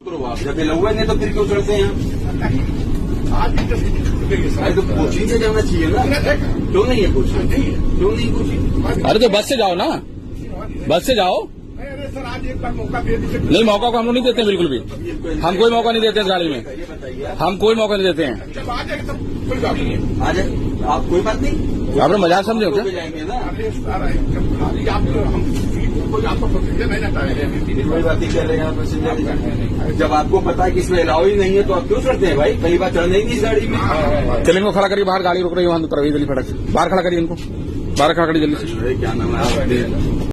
जब ये लहुआ नहीं तो फिर क्यों चढ़ते हैं आज अरे तो कोचिंग से जाना चाहिए ना। क्यों नहीं है कोचिंग? क्यों नहीं कोचिंग? अरे तो बस से जाओ ना, बस से जाओ। सर आज एक बार मौका दे दीजिए। नहीं, मौका को हम लोग नहीं देते बिल्कुल भी। हम कोई मौका नहीं देते इस गाड़ी में, हम कोई मौका नहीं देते हैं। जब आ जाएगा तब कोई बात नहीं है। आ जाए आप, कोई बात नहीं। आप लोग मजाक समझे हो क्या? जाएंगे ना, अरे सर जब खाली आप हम कोई आपको प्रोसीजर नहीं हटाएंगे। कोई बात नहीं कर रहे हैं आप पैसेंजर। जब आपको पता है कि इसमें अलाउ ही नहीं है तो आप क्यों चढ़ते हैं भाई? पहली बार चढ़ नहीं थी इस गाड़ी में। चल इनको खड़ा करिए, बाहर गाड़ी रुक रही है वहां प्रवेश जल्दी फटक से बाहर खड़ा करिए, इनको बाहर खड़ा करिए जल्दी से। क्या नाम है?